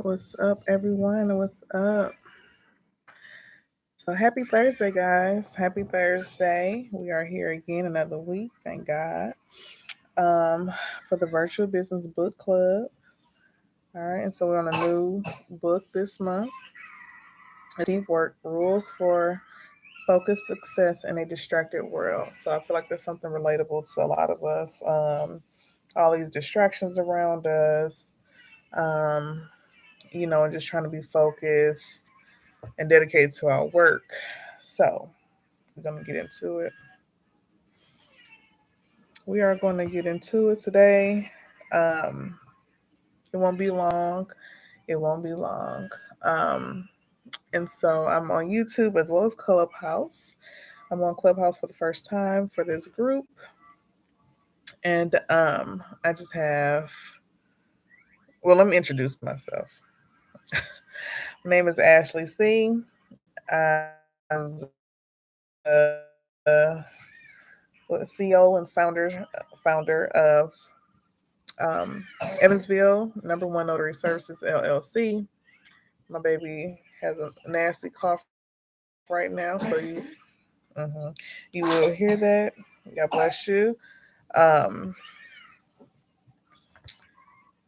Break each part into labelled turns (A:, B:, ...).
A: What's up, everyone? What's up? So, happy Thursday, guys. Happy Thursday. We are here again another week, thank God, for the Virtual Business Book Club. All right, and so we're on a new book this month, Deep Work Rules for Focused Success in a Distracted World. So, I feel like there's something relatable to a lot of us. All these distractions around us, um, and just trying to be focused and dedicated to our work. So, we're going to get into it. We are going to get into it today. Um, it won't be long. It won't be long. Um, and so I'm on YouTube as well as Clubhouse. I'm on Clubhouse for the first time for this group. And I just have, well, let me introduce myself. My name is Ashley C. I'm the CEO and founder of Evansville #1 Notary Services LLC. My baby has a nasty cough right now, so you will hear that. God bless you. Um,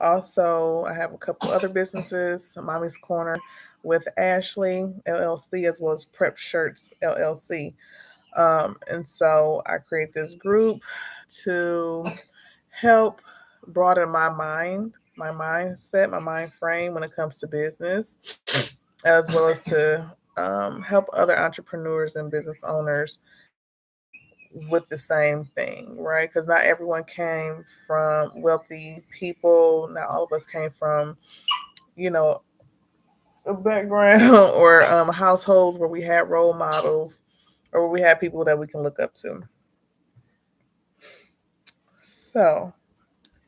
A: Also, I have a couple other businesses, Mommy's Corner with Ashley LLC, as well as Prep Shirts LLC. And so I create this group to help broaden my mindset, my mind frame when it comes to business, as well as to help other entrepreneurs and business owners with the same thing, right? Because not everyone came from wealthy people. Not all of us came from, you know, a background or households where we had role models or where we had people that we can look up to. So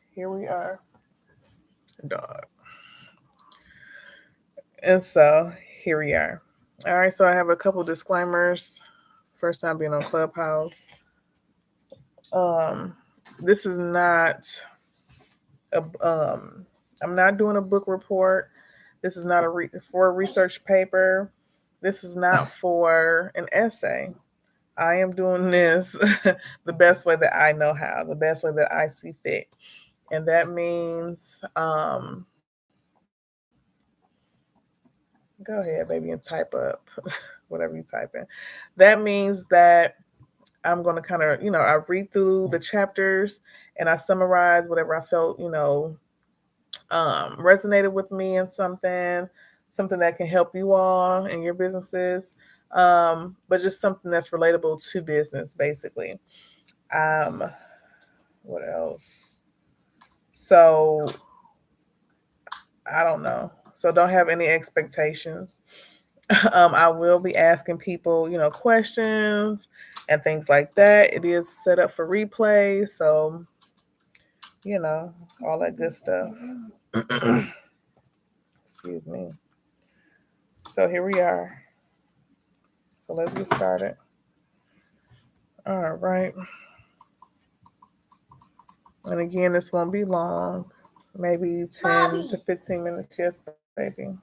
A: here we are, dog. And so here we are. All right, so I have a couple disclaimers. First time being on Clubhouse. Um, this is not a I'm not doing a book report. This is not for a research paper. This is not for an essay. I am doing this the best way that I know how, the best way that I see fit. And that means go ahead, baby, and type up whatever you type in. That means that I'm going to kind of, I read through the chapters and I summarize whatever I felt, resonated with me in something that can help you all in your businesses, but just something that's relatable to business, basically. Um, what else? So I don't know. So don't have any expectations. I will be asking people, questions and things like that. It is set up for replay, so you know, all that good stuff. Excuse me. So here we are. So let's get started. All right. And again, this won't be long. Maybe 10 Mommy. To 15 minutes. Yes, baby.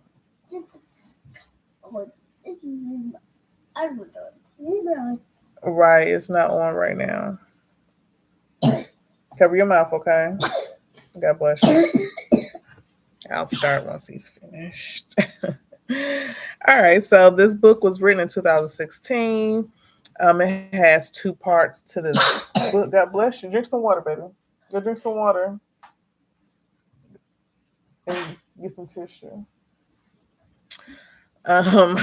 A: Right. It's not on right now. Cover your mouth, okay? God bless you. I'll start once he's finished. All right. So this book was written in 2016. It has two parts to this book. God bless you. Drink some water, baby. Go drink some water and get some tissue. Um,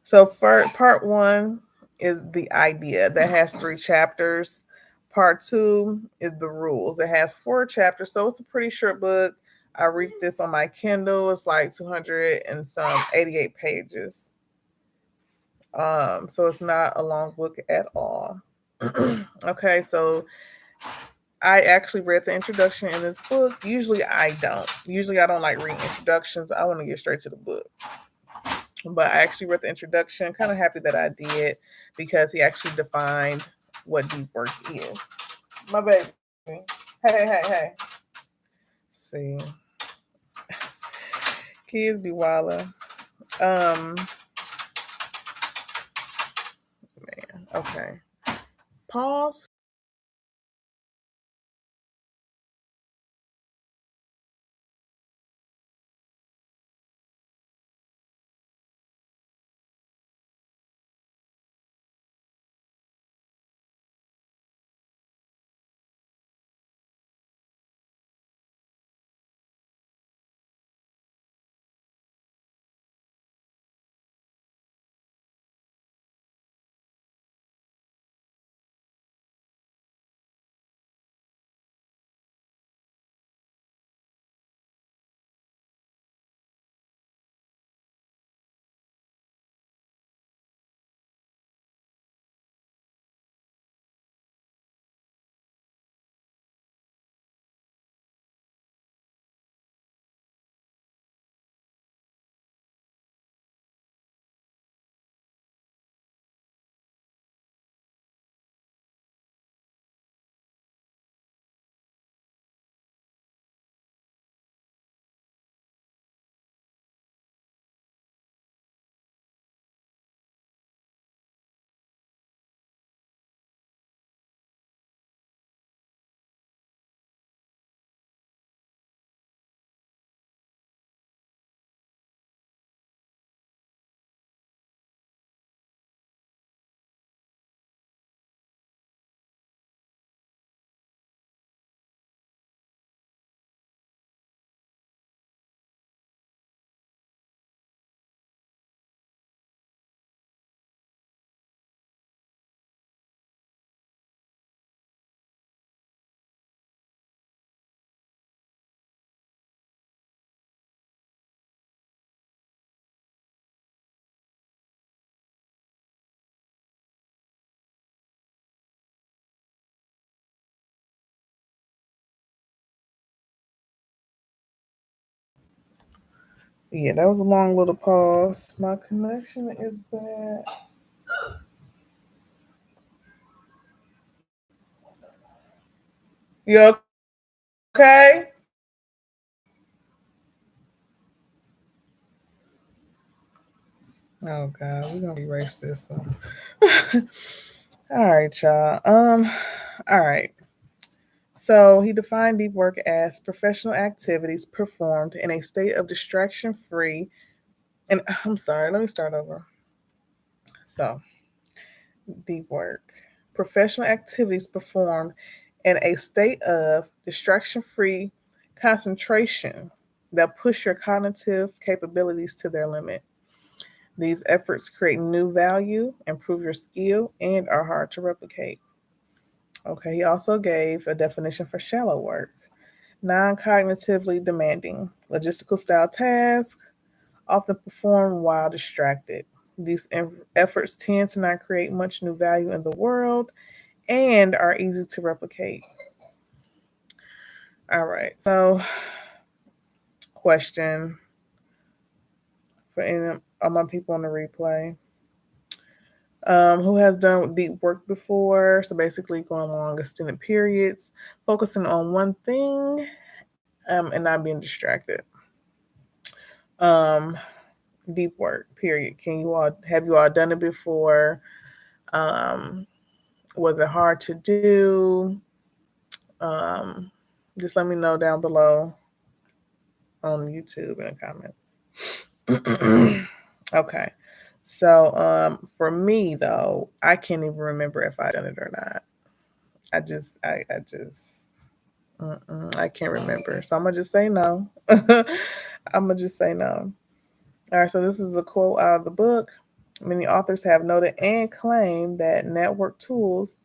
A: so for part one is the idea that has 3 chapters. Part two is the rules. It has 4 chapters, so it's a pretty short book. I read this on my Kindle. It's like 200 and some 88 pages. So it's not a long book at all. Okay, so I actually read the introduction in this book. Usually I don't. Usually I don't like reading introductions. I want to get straight to the book. But I actually read the introduction. Kind of happy that I did because he actually defined what deep work is. My baby. Hey. See. Kids be wilding. Man, okay. Pause. Yeah, that was a long little pause. My connection is bad. You okay? Oh God, we're gonna erase this. All right, y'all. All right. So he defined deep work as professional activities performed in a state of distraction free. And I'm sorry, let me start over. So, deep work. Professional activities performed in a state of distraction free concentration that push your cognitive capabilities to their limit. These efforts create new value, improve your skill, and are hard to replicate. Okay, he also gave a definition for shallow work: non cognitively demanding, logistical style tasks, often performed while distracted. These efforts tend to not create much new value in the world and are easy to replicate. All right, so question for any of my people on the replay. Who has done deep work before? So basically, going long extended periods, focusing on one thing, and not being distracted. Um, Deep work. Period. Can you all have you all done it before? Um, was it hard to do? Um, just let me know down below on YouTube in the comments. Okay. So for me though, I can't even remember if I done it or not. I can't remember. So I'm gonna just say no. I'm gonna just say no. All right. So this is a quote out of the book. Many authors have noted and claimed that network tools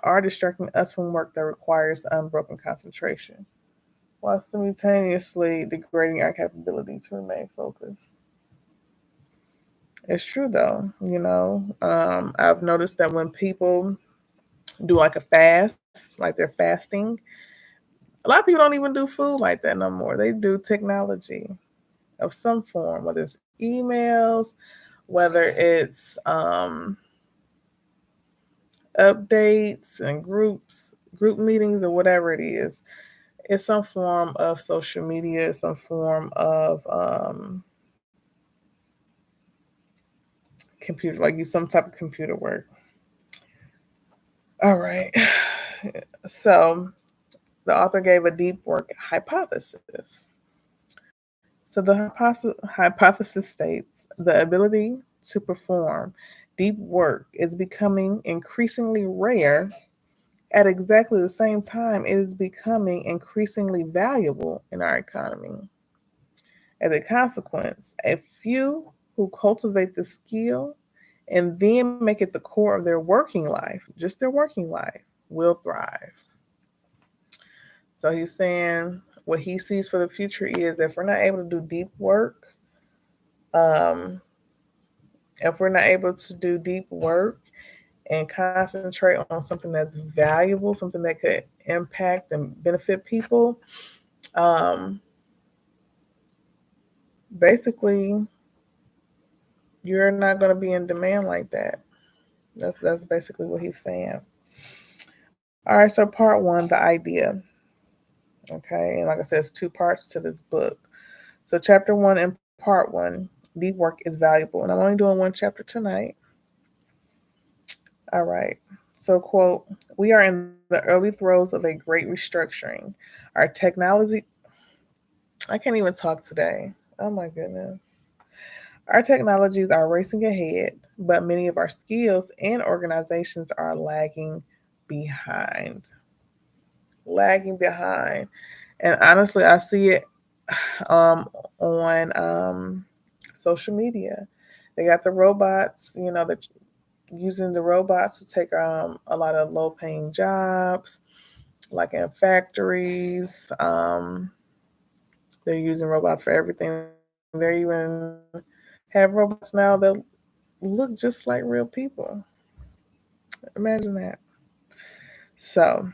A: are distracting us from work that requires unbroken concentration, while simultaneously degrading our capability to remain focused. It's true though, I've noticed that when people do like a fast, like they're fasting, a lot of people don't even do food like that no more. They do technology of some form, whether it's emails, whether it's updates and group meetings, or whatever it is. It's some form of social media, some form of computer, like use some type of computer work. All right. So the author gave a deep work hypothesis. So the hypothesis states the ability to perform deep work is becoming increasingly rare. At exactly the same time, it is becoming increasingly valuable in our economy. As a consequence, a few who cultivate the skill and then make it the core of their working life, just their working life, will thrive. So he's saying what he sees for the future is if we're not able to do deep work, um, if we're not able to do deep work and concentrate on something that's valuable, something that could impact and benefit people, um, basically you're not going to be in demand like that. That's basically what he's saying. All right, so part one, the idea. Okay, and like I said, it's two parts to this book. So chapter one and part one, deep work is valuable, and I'm only doing one chapter tonight. All right. So quote, we are in the early throes of a great restructuring. Our technology, I can't even talk today. Oh my goodness. Our technologies are racing ahead, but many of our skills and organizations are behind. Lagging behind. And honestly, I see it on social media. They got the robots, they're using the robots to take a lot of low paying jobs, like in factories. They're using robots for everything. They even have robots now that look just like real people. Imagine that. So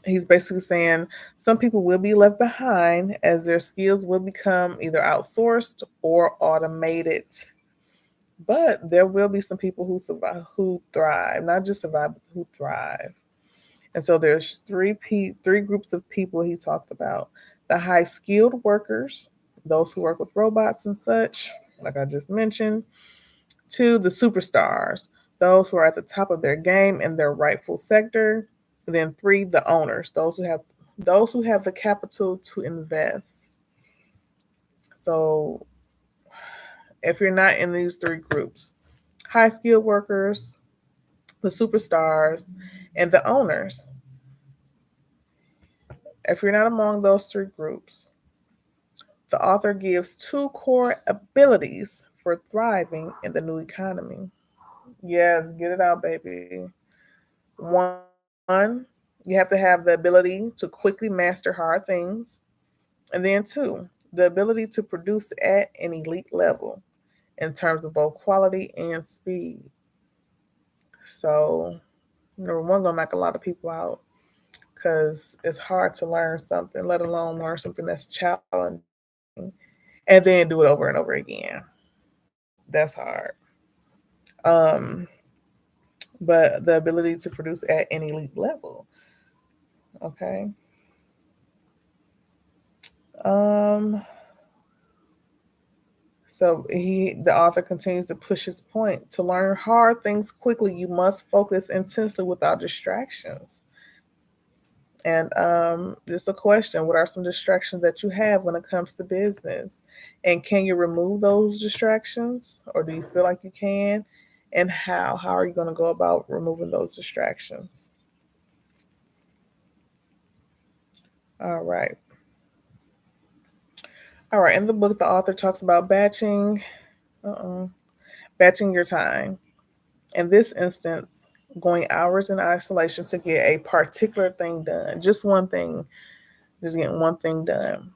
A: he's basically saying some people will be left behind as their skills will become either outsourced or automated. But there will be some people who survive, who thrive, not just survive, but who thrive. And so there's three groups of people he talked about: the high skilled workers, those who work with robots and such, like I just mentioned. Two, the superstars, those who are at the top of their game in their rightful sector. And then three, the owners, those who have the capital to invest. So if you're not in these three groups, high skilled workers, the superstars, and the owners, if you're not among those three groups, the author gives two core abilities for thriving in the new economy. Yes, get it out, baby. One, you have to have the ability to quickly master hard things. And then two, the ability to produce at an elite level in terms of both quality and speed. So, number one, gonna knock a lot of people out because it's hard to learn something, let alone learn something that's challenging and then do it over and over again. That's hard. Um, but the ability to produce at an elite level. Okay. Um, the author continues to push his point. To learn hard things quickly, you must focus intensely without distractions. And just a question: what are some distractions that you have when it comes to business? And can you remove those distractions, or do you feel like you can? And how? How are you going to go about removing those distractions? All right. All right. In the book, the author talks about uh batching your time. In this instance, going hours in isolation to get a particular thing done, just one thing, just getting one thing done.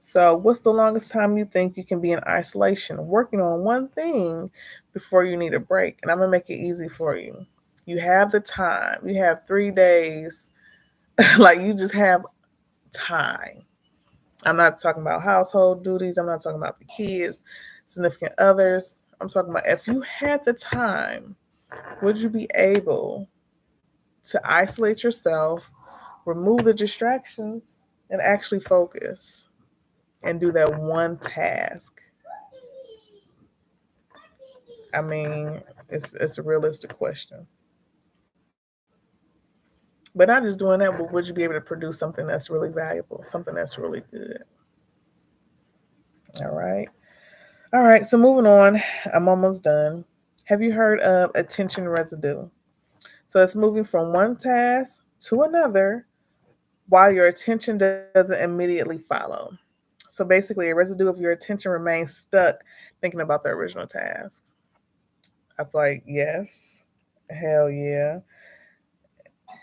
A: So, what's the longest time you think you can be in isolation working on one thing before you need a break? And I'm going to make it easy for you. You have the time, you have 3 days, like you just have time. I'm not talking about household duties, I'm not talking about the kids, significant others. I'm talking about if you had the time, would you be able to isolate yourself, remove the distractions, and actually focus and do that one task? I mean, it's a realistic question. But not just doing that, but would you be able to produce something that's really valuable, something that's really good? All right. All right. So moving on, I'm almost done. Have you heard of attention residue? So it's moving from one task to another while your attention doesn't immediately follow. So basically, a residue of your attention remains stuck thinking about the original task. I feel like, yes, hell yeah,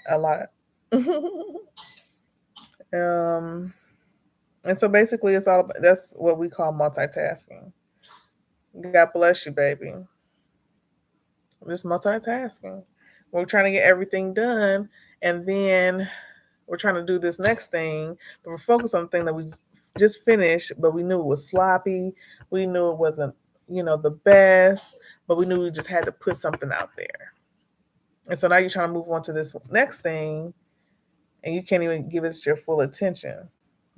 A: a lot. um, and so basically, it's all about, that's what we call multitasking. God bless you, baby. Just multitasking. We're trying to get everything done, and then we're trying to do this next thing, but we're focused on the thing that we just finished, but we knew it was sloppy. We knew it wasn't, the best, but we knew we just had to put something out there. And so now you're trying to move on to this next thing, and you can't even give it your full attention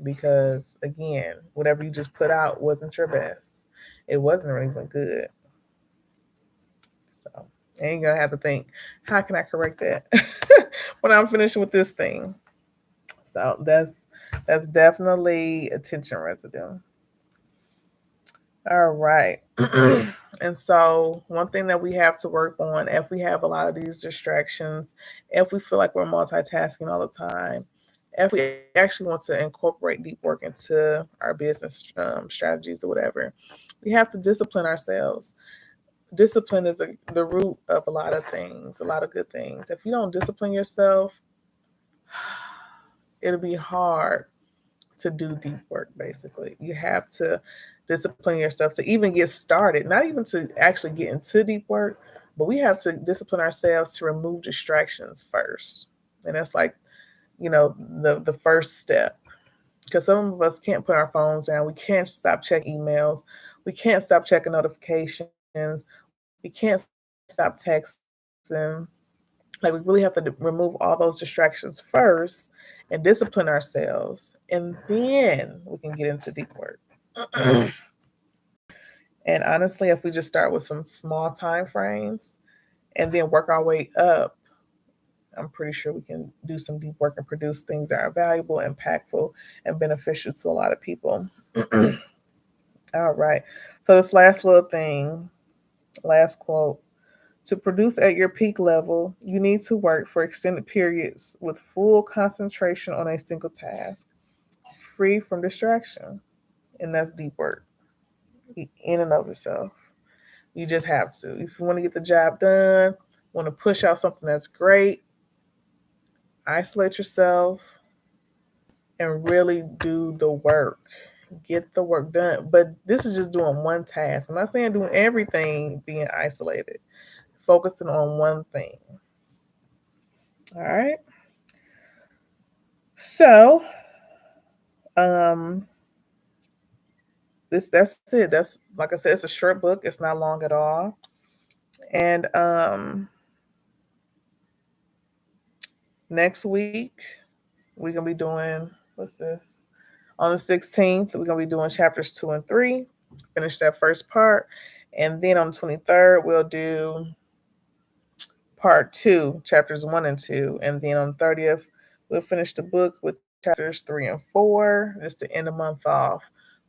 A: because, again, whatever you just put out wasn't your best. It wasn't even good. So, and you're gonna have to think, how can I correct that when I'm finished with this thing? So that's definitely attention residue. All right. And so one thing that we have to work on, if we have a lot of these distractions, if we feel like we're multitasking all the time, if we actually want to incorporate deep work into our business strategies or whatever, we have to discipline ourselves. Discipline is the root of a lot of things, a lot of good things. If you don't discipline yourself, it'll be hard to do deep work. Basically, you have to discipline yourself to even get started, not even to actually get into deep work, but we have to discipline ourselves to remove distractions first. And that's like, the first step, because some of us can't put our phones down, we can't stop checking emails, we can't stop checking notifications, we can't stop texting. Like, we really have to remove all those distractions first and discipline ourselves, and then we can get into deep work. And honestly, if we just start with some small time frames and then work our way up, I'm pretty sure we can do some deep work and produce things that are valuable, impactful, and beneficial to a lot of people. All right. So, this last little thing, last quote: to produce at your peak level, you need to work for extended periods with full concentration on a single task, free from distraction. And that's deep work in and of itself. You just have to. If you want to get the job done, want to push out something that's great, isolate yourself and really do the work. Get the work done. But this is just doing one task. I'm not saying doing everything being isolated, focusing on one thing. All right. So, um, that's it. That's, like I said, it's a short book. It's not long at all. And next week we're gonna be doing, what's this? On the 16th, we're gonna be doing chapters 2 and 3. Finish that first part, and then on the 23rd we'll do part 2, chapters 1 and 2, and then on the 30th we'll finish the book with chapters 3 and 4, just to end the month off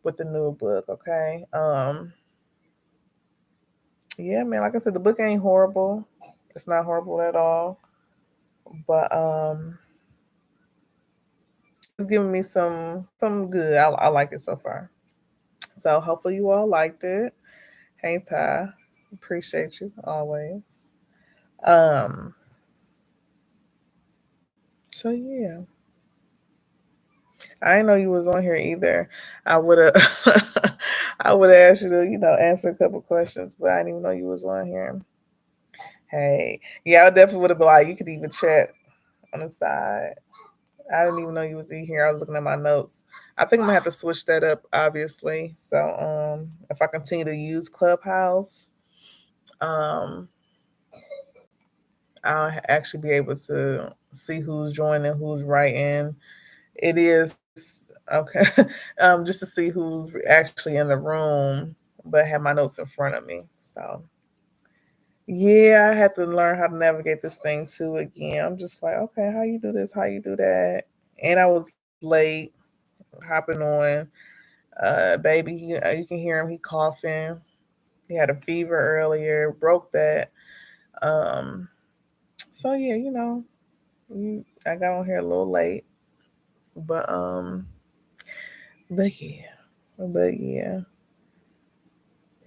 A: with the new book. Okay. Yeah, man. Like I said, the book ain't horrible. It's not horrible at all, but it's giving me some good. I like it so far. So hopefully you all liked it. Hey Ty, appreciate you always. Um, so yeah, I didn't know you was on here either. I would have, I would have asked you to, answer a couple questions, but I didn't even know you was on here. Hey, yeah, I definitely would have been like, you could even chat on the side. I didn't even know you was in here. I was looking at my notes. I think I'm gonna have to switch that up, obviously. So, if I continue to use Clubhouse, um, I'll actually be able to see who's joining, who's writing. It is okay, just to see who's actually in the room, but have my notes in front of me. So, Yeah, I had to learn how to navigate this thing too again. I'm just like, okay, how you do this? How you do that? And I was late hopping on. Baby, you can hear him. He coughing. He had a fever earlier. Broke that. Um, so yeah, I got on here a little late, but but yeah, but yeah,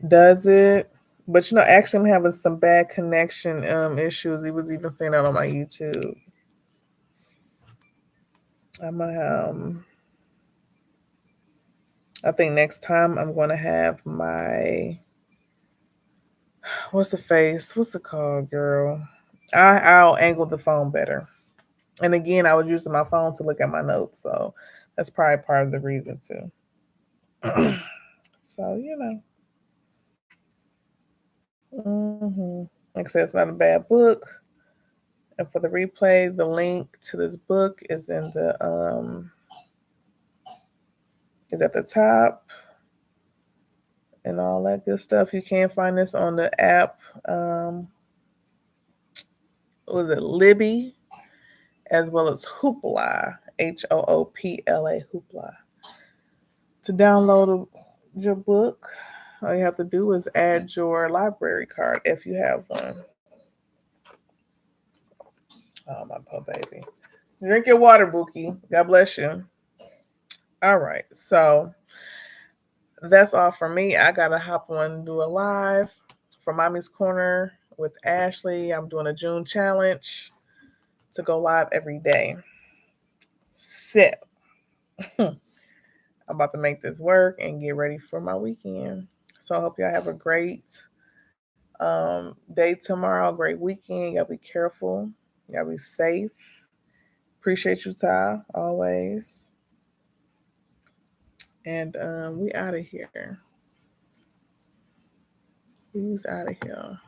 A: does it? But actually, I'm having some bad connection issues. He was even saying that on my YouTube. I'm gonna I think next time I'm gonna have my what's the face? What's it called, girl? I'll angle the phone better. And again, I was using my phone to look at my notes, so that's probably part of the reason too. So like I said, it's not a bad book. And for the replay, the link to this book is at the top and all that good stuff. You can find this on the app. Was it Libby as well as Hoopla, Hoopla. Hoopla. To download your book, all you have to do is add your library card if you have one. Oh, my poor baby. Drink your water, Bookie. God bless you. All right. So that's all for me. I got to hop on and do a live for Mommy's Corner with Ashley. I'm doing a June challenge to go live every day. So I'm about to make this work and get ready for my weekend. So I hope y'all have a great day tomorrow, great weekend. Y'all be careful. Y'all be safe. Appreciate you, Ty, always. And we out of here. He's out of here.